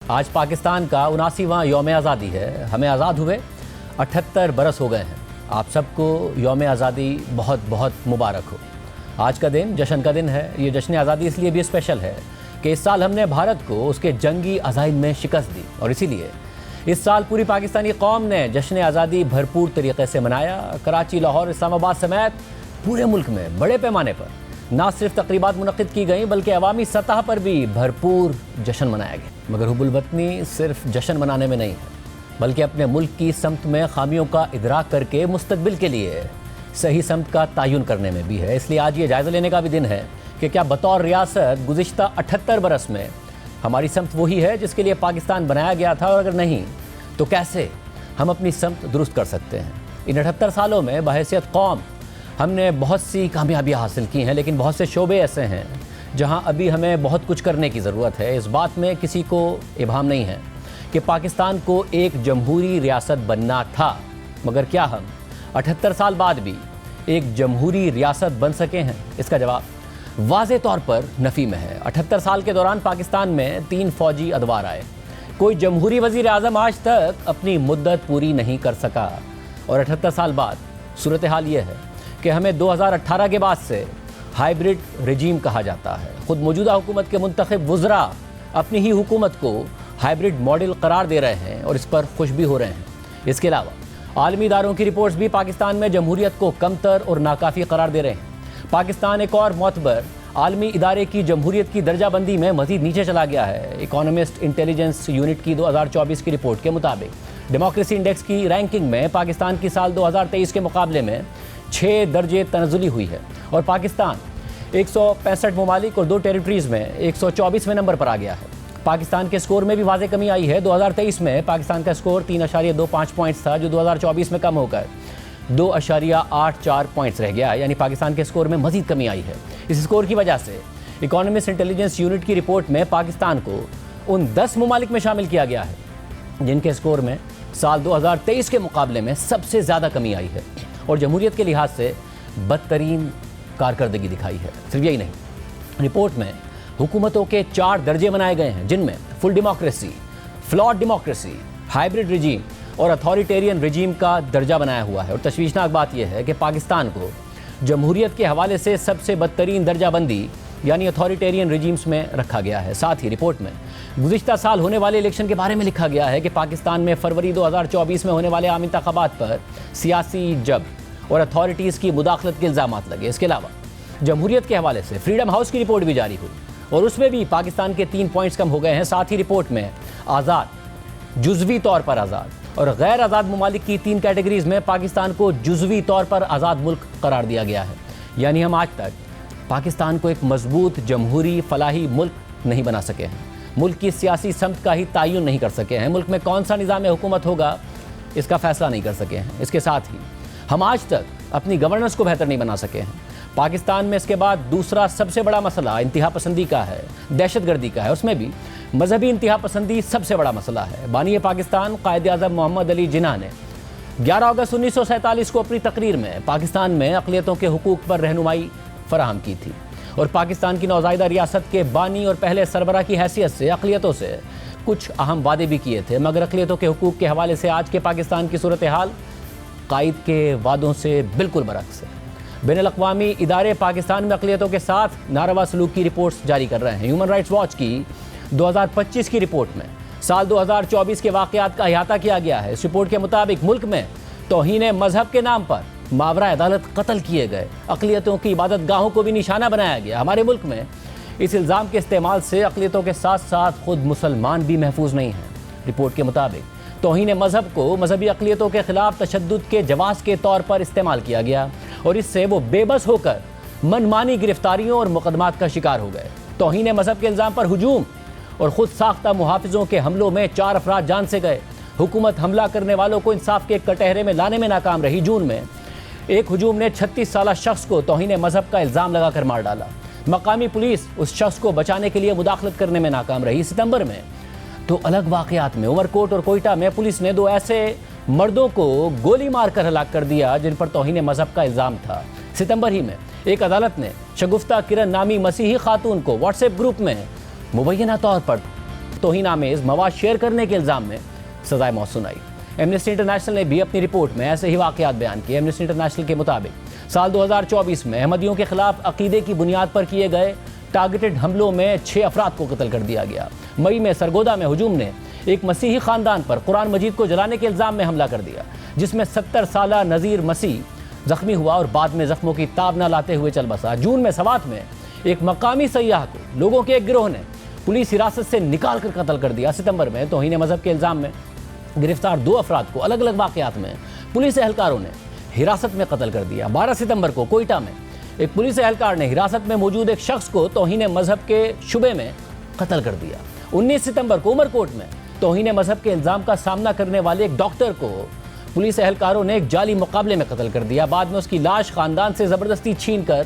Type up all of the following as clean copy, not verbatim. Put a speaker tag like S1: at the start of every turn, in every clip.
S1: آج پاکستان کا 79واں یوم آزادی ہے. ہمیں آزاد ہوئے 78 برس ہو گئے ہیں. آپ سب کو یوم آزادی بہت بہت مبارک ہو. آج کا دن جشن کا دن ہے. یہ جشن آزادی اس لیے بھی اسپیشل ہے کہ اس سال ہم نے بھارت کو اس کے جنگی عزائم میں شکست دی، اور اسی لیے اس سال پوری پاکستانی قوم نے جشن آزادی بھرپور طریقے سے منایا. کراچی، لاہور، اسلام آباد سمیت پورے ملک میں بڑے پیمانے پر نہ صرف تقریبات منعقد کی گئیں بلکہ عوامی سطح پر بھی بھرپور جشن منایا گیا. مگر حب الوطنی صرف جشن منانے میں نہیں ہے بلکہ اپنے ملک کی سمت میں خامیوں کا ادراک کر کے مستقبل کے لیے صحیح سمت کا تعین کرنے میں بھی ہے. اس لیے آج یہ جائزہ لینے کا بھی دن ہے کہ کیا بطور ریاست گزشتہ 78 برس میں ہماری سمت وہی ہے جس کے لیے پاکستان بنایا گیا تھا، اور اگر نہیں تو کیسے ہم اپنی سمت درست کر سکتے ہیں. ان 78 سالوں میں بحیثیت قوم ہم نے بہت سی کامیابیاں حاصل کی ہیں، لیکن بہت سے شعبے ایسے ہیں جہاں ابھی ہمیں بہت کچھ کرنے کی ضرورت ہے. اس بات میں کسی کو ابہام نہیں ہے کہ پاکستان کو ایک جمہوری ریاست بننا تھا، مگر کیا ہم 78 سال بعد بھی ایک جمہوری ریاست بن سکے ہیں؟ اس کا جواب واضح طور پر نفی میں ہے. 78 سال کے دوران پاکستان میں 3 فوجی ادوار آئے. کوئی جمہوری وزیر اعظم آج تک اپنی مدت پوری نہیں کر سکا، اور 78 سال بعد صورتحال یہ ہے کہ ہمیں 2018 کے بعد سے ہائیبرڈ رجیم کہا جاتا ہے. خود موجودہ حکومت کے منتخب وزراء اپنی ہی حکومت کو ہائیبرڈ ماڈل قرار دے رہے ہیں اور اس پر خوش بھی ہو رہے ہیں. اس کے علاوہ عالمی اداروں کی رپورٹس بھی پاکستان میں جمہوریت کو کمتر اور ناکافی قرار دے رہے ہیں. پاکستان ایک اور معتبر عالمی ادارے کی جمہوریت کی درجہ بندی میں مزید نیچے چلا گیا ہے. اکانومسٹ انٹیلیجنس یونٹ کی 2024 کی رپورٹ کے مطابق ڈیموکریسی انڈیکس کی رینکنگ میں پاکستان کی سال 2023 کے مقابلے میں 6 درجے تنزلی ہوئی ہے، اور پاکستان 165 ممالک اور 2 ٹیریٹریز میں 124ویں نمبر پر آ گیا ہے. پاکستان کے سکور میں بھی واضح کمی آئی ہے. 2023 میں پاکستان کا سکور 3.25 پوائنٹس تھا، جو 2024 میں کم ہو کر 2.84 پوائنٹس رہ گیا، یعنی پاکستان کے سکور میں مزید کمی آئی ہے. اس سکور کی وجہ سے اکانومسٹ انٹیلیجنس یونٹ کی رپورٹ میں پاکستان کو ان 10 ممالک میں شامل کیا گیا ہے جن کے سکور میں سال 2023 کے مقابلے میں سب سے زیادہ کمی آئی ہے اور جمہوریت کے لحاظ سے بدترین کارکردگی دکھائی ہے. صرف یہی نہیں، رپورٹ میں حکومتوں کے 4 درجے بنائے گئے ہیں، جن میں فل ڈیموکریسی، فلاٹ ڈیموکریسی، ہائیبرڈ رجیم اور اتھارٹیرین رجیم کا درجہ بنایا ہوا ہے. اور تشویشناک بات یہ ہے کہ پاکستان کو جمہوریت کے حوالے سے سب سے بدترین درجہ بندی یعنی اتھارٹیرین رجیمز میں رکھا گیا ہے. ساتھ ہی رپورٹ میں گزشتہ سال ہونے والے الیکشن کے بارے میں لکھا گیا ہے کہ پاکستان میں فروری 2024 میں ہونے والے عام انتخابات پر سیاسی جبر اور اتھارٹیز کی مداخلت کے الزامات لگے. اس کے علاوہ جمہوریت کے حوالے سے فریڈم ہاؤس کی رپورٹ بھی جاری ہوئی اور اس میں بھی پاکستان کے 3 پوائنٹس کم ہو گئے ہیں. ساتھ ہی رپورٹ میں آزاد، جزوی طور پر آزاد اور غیر آزاد ممالک کی 3 کیٹیگریز میں پاکستان کو جزوی طور پر آزاد ملک قرار دیا گیا ہے. یعنی ہم آج تک پاکستان کو ایک مضبوط جمہوری فلاحی ملک نہیں بنا سکے ہیں. ملک کی سیاسی سمت کا ہی تعین نہیں کر سکے ہیں. ملک میں کون سا نظام حکومت ہوگا اس کا فیصلہ نہیں کر سکے ہیں. اس کے ساتھ ہی ہم آج تک اپنی گورننس کو بہتر نہیں بنا سکے ہیں. پاکستان میں اس کے بعد دوسرا سب سے بڑا مسئلہ انتہا پسندی کا ہے، دہشت گردی کا ہے. اس میں بھی مذہبی انتہا پسندی سب سے بڑا مسئلہ ہے. بانی پاکستان قائد اعظم محمد علی جناح نے 11 اگست 1947 کو اپنی تقریر میں پاکستان میں اقلیتوں کے حقوق پر رہنمائی فراہم کی تھی، اور پاکستان کی نوزائیدہ ریاست کے بانی اور پہلے سربراہ کی حیثیت سے اقلیتوں سے کچھ اہم وعدے بھی کیے تھے. مگر اقلیتوں کے حقوق کے حوالے سے آج کے پاکستان کی صورتحال قائد کے وعدوں سے بالکل برعکس ہے. بین الاقوامی ادارے پاکستان میں اقلیتوں کے ساتھ ناروا سلوک کی رپورٹس جاری کر رہے ہیں. ہیومن رائٹس واچ کی 2025 کی رپورٹ میں سال 2024 کے واقعات کا احاطہ کیا گیا ہے. اس رپورٹ کے مطابق ملک میں توہین مذہب کے نام پر ماورا عدالت قتل کیے گئے، اقلیتوں کی عبادت گاہوں کو بھی نشانہ بنایا گیا. ہمارے ملک میں اس الزام کے استعمال سے اقلیتوں کے ساتھ ساتھ خود مسلمان بھی محفوظ نہیں ہیں. رپورٹ کے مطابق توہین مذہب کو مذہبی اقلیتوں کے خلاف تشدد کے جواز کے طور پر استعمال کیا گیا، اور اس سے وہ بے بس ہو کر منمانی گرفتاریوں اور مقدمات کا شکار ہو گئے. توہین مذہب کے الزام پر ہجوم اور خود ساختہ محافظوں کے حملوں میں 4 افراد جان سے گئے. حکومت حملہ کرنے والوں کو انصاف کے کٹہرے میں لانے میں ناکام رہی. جون میں ایک ہجوم نے 36 سالہ شخص کو توہین مذہب کا الزام لگا کر مار ڈالا. مقامی پولیس اس شخص کو بچانے کے لیے مداخلت کرنے میں ناکام رہی. ستمبر میں 2 الگ واقعات میں عمر کوٹ اور کوئٹہ میں پولیس نے 2 ایسے مردوں کو گولی مار کر ہلاک کر دیا جن پر توہین مذہب کا الزام تھا. ستمبر ہی میں ایک عدالت نے شگفتہ کرن نامی مسیحی خاتون کو واٹس ایپ گروپ میں مبینہ طور پر توہین آمیز مواد شیئر کرنے کے الزام میں سزائے موت سنائی۔ ایمنسٹی انٹرنیشنل نے بھی اپنی رپورٹ میں ایسے ہی واقعات بیان کیے۔ ایمنسٹی انٹرنیشنل کے مطابق سال 2024 میں احمدیوں کے خلاف عقیدے کی بنیاد پر کیے گئے ٹارگیٹڈ حملوں میں 6 افراد کو قتل کر دیا گیا۔ مئی میں سرگودا میں ہجوم نے ایک مسیحی خاندان پر قرآن مجید کو جلانے کے الزام میں حملہ کر دیا، جس میں 70 سالہ نذیر مسیح زخمی ہوا اور بعد میں زخموں کی تاب نہ لاتے ہوئے چل بسا۔ جون میں سوات میں ایک مقامی سیاح کو لوگوں کے ایک گروہ نے پولیس حراست سے نکال کر قتل کر دیا۔ ستمبر میں توہین مذہب کے الزام میں گرفتار 2 افراد کو الگ الگ واقعات میں پولیس اہلکاروں نے حراست میں قتل کر دیا۔ 12 ستمبر کو کوئٹہ میں ایک پولیس اہلکار نے حراست میں موجود ایک شخص کو توہین مذہب کے شبے میں قتل کر دیا۔ 19 ستمبر کو عمرکوٹ میں توہین مذہب کے الزام کا سامنا کرنے والے ایک ڈاکٹر کو پولیس اہلکاروں نے ایک جعلی مقابلے میں قتل کر دیا۔ بعد میں اس کی لاش خاندان سے زبردستی چھین کر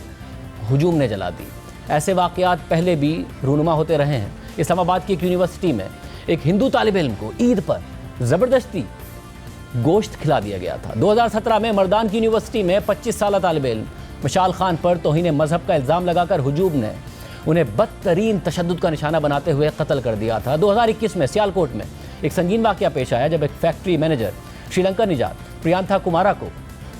S1: ہجوم نے جلا دی۔ ایسے واقعات پہلے بھی رونما ہوتے رہے ہیں۔ اسلام آباد کی ایک یونیورسٹی میں ایک ہندو طالب علم کو عید پر زبردستی گوشت کھلا دیا گیا تھا۔ 2017 میں مردان کی یونیورسٹی میں 25 سالہ طالب علم مشال خان پر توہین مذہب کا الزام لگا کر ہجوم نے انہیں بدترین تشدد کا نشانہ بناتے ہوئے قتل کر دیا تھا۔ 2021 میں سیالکوٹ میں ایک سنگین واقعہ پیش آیا جب ایک فیکٹری مینیجر شری لنکا نجات پریانتھا کمارا کو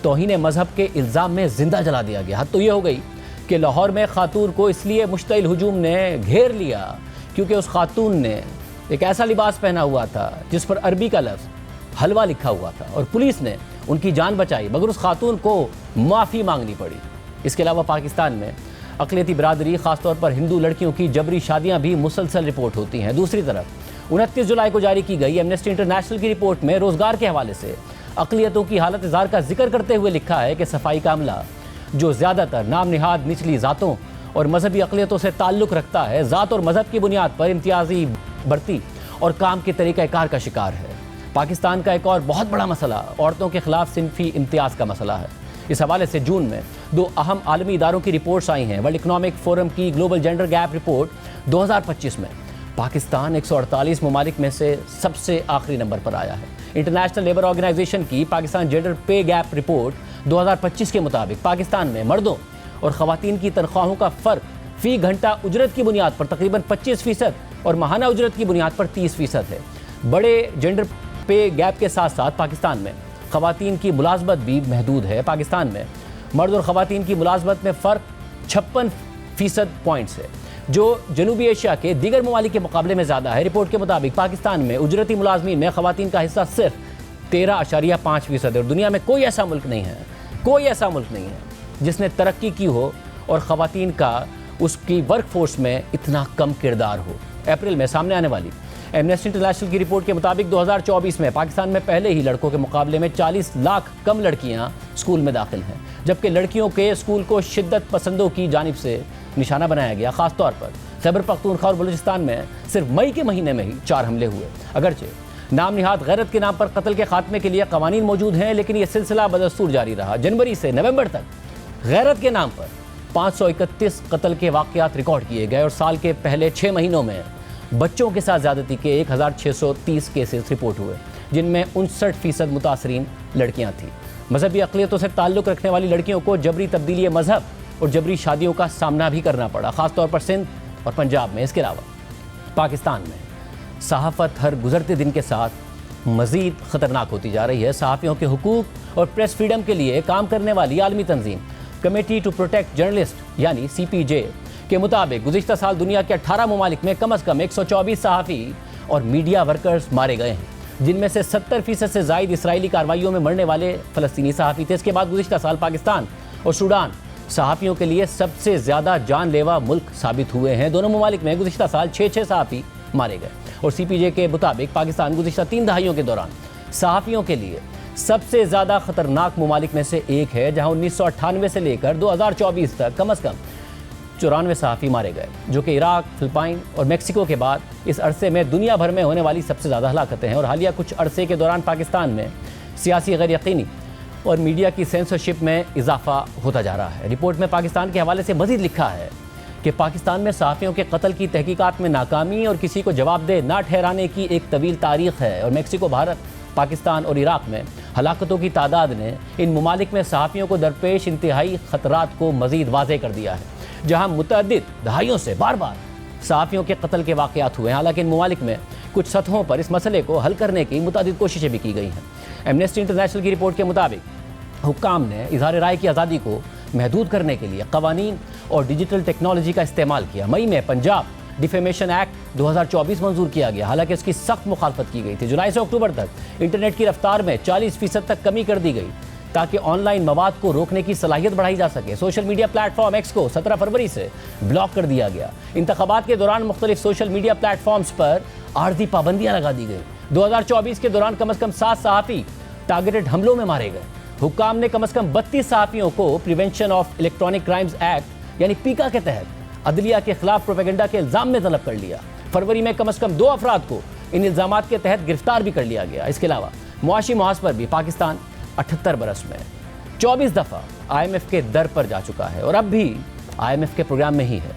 S1: توہین مذہب کے الزام میں زندہ جلا دیا گیا۔ حد تو یہ ہو گئی کہ لاہور میں خاتون کو اس لیے مشتعل ہجوم نے گھیر لیا کیونکہ اس خاتون نے ایک ایسا لباس پہنا ہوا تھا جس پر عربی کا لفظ حلوہ لکھا ہوا تھا، اور پولیس نے ان کی جان بچائی مگر اس خاتون کو معافی مانگنی پڑی۔ اس کے علاوہ پاکستان میں اقلیتی برادری خاص طور پر ہندو لڑکیوں کی جبری شادیاں بھی مسلسل رپورٹ ہوتی ہیں۔ دوسری طرف 29 جولائی کو جاری کی گئی ایمنسٹی انٹرنیشنل کی رپورٹ میں روزگار کے حوالے سے اقلیتوں کی حالت زار کا ذکر کرتے ہوئے لکھا ہے کہ صفائی کا عملہ جو زیادہ تر نام نہاد نچلی ذاتوں اور مذہبی اقلیتوں سے تعلق رکھتا ہے، ذات اور مذہب کی بنیاد پر امتیازی بھرتی اور کام کے طریقہ کار کا شکار ہے۔ پاکستان کا ایک اور بہت بڑا مسئلہ عورتوں کے خلاف صنفی امتیاز کا مسئلہ ہے۔ اس حوالے سے جون میں 2 اہم عالمی اداروں کی رپورٹس آئی ہیں۔ ورلڈ اکنامک فورم کی گلوبل جینڈر گیپ رپورٹ 2025 میں پاکستان 148 ممالک میں سے سب سے آخری نمبر پر آیا ہے۔ انٹرنیشنل لیبر آرگنائزیشن کی پاکستان جینڈر پے گیپ رپورٹ 2025 کے مطابق پاکستان میں مردوں اور خواتین کی تنخواہوں کا فرق فی گھنٹہ اجرت کی بنیاد پر تقریباً 25% اور ماہانہ اجرت کی بنیاد پر 30% ہے۔ بڑے جینڈر پے گیپ کے ساتھ ساتھ پاکستان میں خواتین کی ملازمت بھی محدود ہے۔ پاکستان میں مرد اور خواتین کی ملازمت میں فرق 56% پوائنٹس ہے، جو جنوبی ایشیا کے دیگر ممالک کے مقابلے میں زیادہ ہے۔ رپورٹ کے مطابق پاکستان میں اجرتی ملازمین میں خواتین کا حصہ صرف 13.5% ہے، اور دنیا میں کوئی ایسا ملک نہیں ہے جس نے ترقی کی ہو اور خواتین کا اس کی ورک فورس میں اتنا کم کردار ہو۔ اپریل میں سامنے آنے والی ایمنسٹی انٹرنیشنل کی رپورٹ کے مطابق 2024 میں پاکستان میں پہلے ہی لڑکوں کے مقابلے میں 40 لاکھ کم لڑکیاں اسکول میں داخل ہیں، جبکہ لڑکیوں کے اسکول کو شدت پسندوں کی جانب سے نشانہ بنایا گیا۔ خاص طور پر خیبر پختونخوا اور بلوچستان میں صرف مئی کے مہینے میں ہی 4 حملے ہوئے۔ اگرچہ نام نہاد غیرت کے نام پر قتل کے خاتمے کے لیے قوانین موجود ہیں، لیکن یہ سلسلہ بدستور جاری رہا۔ جنوری سے نومبر تک غیرت کے نام پر 531 قتل کے واقعات ریکارڈ کیے گئے، اور سال کے پہلے 6 مہینوں میں بچوں کے ساتھ زیادتی کے 1630 کیسز رپورٹ ہوئے، جن میں 59% متاثرین لڑکیاں تھیں۔ مذہبی اقلیتوں سے تعلق رکھنے والی لڑکیوں کو جبری تبدیلی مذہب اور جبری شادیوں کا سامنا بھی کرنا پڑا، خاص طور پر سندھ اور پنجاب میں۔ اس کے علاوہ پاکستان میں صحافت ہر گزرتے دن کے ساتھ مزید خطرناک ہوتی جا رہی ہے۔ صحافیوں کے حقوق اور پریس فریڈم کے لیے کام کرنے والی عالمی تنظیم کمیٹی ٹو پروٹیکٹ جرنلسٹ یعنی CPJ کے مطابق گزشتہ سال دنیا کے 18 ممالک میں کم از کم 124 صحافی اور میڈیا ورکرز مارے گئے ہیں، جن میں سے 70% سے زائد اسرائیلی کارروائیوں میں مرنے والے فلسطینی صحافی تھے۔ اس کے بعد گزشتہ سال پاکستان اور سوڈان صحافیوں کے لیے سب سے زیادہ جان لیوا ملک ثابت ہوئے ہیں۔ دونوں ممالک میں گزشتہ سال 6 صحافی مارے گئے، اور CPJ کے مطابق پاکستان گزشتہ 3 دہائیوں کے دوران صحافیوں کے لیے سب سے زیادہ خطرناک ممالک میں سے ایک ہے، جہاں 1998 سے لے کر 2024 تک کم از کم 94 صحافی مارے گئے، جو کہ عراق، فلپائن اور میکسیکو کے بعد اس عرصے میں دنیا بھر میں ہونے والی سب سے زیادہ ہلاکتیں ہیں۔ اور حالیہ کچھ عرصے کے دوران پاکستان میں سیاسی غیر یقینی اور میڈیا کی سینسرشپ میں اضافہ ہوتا جا رہا ہے۔ رپورٹ میں پاکستان کے حوالے سے مزید لکھا ہے کہ پاکستان میں صحافیوں کے قتل کی تحقیقات میں ناکامی اور کسی کو جواب دہ نہ ٹھہرانے کی ایک طویل تاریخ ہے، اور میکسیکو، بھارت، پاکستان اور عراق میں ہلاکتوں کی تعداد نے ان ممالک میں صحافیوں کو درپیش انتہائی خطرات کو مزید واضح کر دیا ہے، جہاں متعدد دہائیوں سے بار بار صحافیوں کے قتل کے واقعات ہوئے ہیں، حالانکہ ان ممالک میں کچھ سطحوں پر اس مسئلے کو حل کرنے کی متعدد کوششیں بھی کی گئی ہیں۔ ایمنسٹی انٹرنیشنل کی رپورٹ کے مطابق حکام نے اظہار رائے کی آزادی کو محدود کرنے کے لیے قوانین اور ڈیجیٹل ٹیکنالوجی کا استعمال کیا۔ مئی میں پنجاب ڈیفیمیشن ایکٹ 2024 منظور کیا گیا، حالانکہ اس کی سخت مخالفت کی گئی تھی۔ جولائی سے اکتوبر تک انٹرنیٹ کی رفتار میں 40% تک کمی کر دی گئی تاکہ آن لائن مواد کو روکنے کی صلاحیت بڑھائی جا سکے۔ Social media plate form x کو 17 فروری سے بلاک کر دیا گیا۔ انتخابات کے دوران مختلف سوشل میڈیا پلیٹ فارمز پر عارضی پابندیاں لگا دی گئیں۔ 2024 کے دوران کم از کم 7 صحافی ٹارگیٹڈ حملوں میں مارے گئے۔ حکام نے کم از کم 32 صحافیوں کو prevention of electronic crimes act یعنی پیکا کے تحت عدلیہ کے خلاف پروپیگنڈا کے الزام میں طلب کر لیا۔ فروری میں کم از کم 2 افراد کو ان الزامات کے تحت گرفتار بھی کر لیا گیا۔ اس کے علاوہ معاشی محاذ پر بھی پاکستان 78 برس میں 24 دفعہ IMF کے در پر جا چکا ہے اور اب بھی IMF کے پروگرام میں ہی ہے۔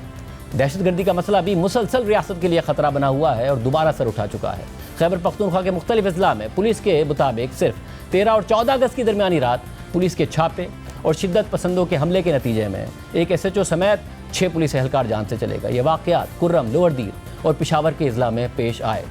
S1: دہشت گردی کا مسئلہ بھی مسلسل ریاست کے لیے خطرہ بنا ہوا ہے اور دوبارہ سر اٹھا چکا ہے۔ خیبر پختونخوا کے مختلف اضلاع میں پولیس کے مطابق صرف 13 اور 14 اگست کی درمیانی رات پولیس کے چھاپے اور شدت پسندوں کے حملے کے نتیجے میں ایک SHO سمیت 6 پولیس اہلکار جان سے چلے گئے۔ یہ واقعات کرم، لوور دیر اور پشاور کے اضلاع میں پیش آئے۔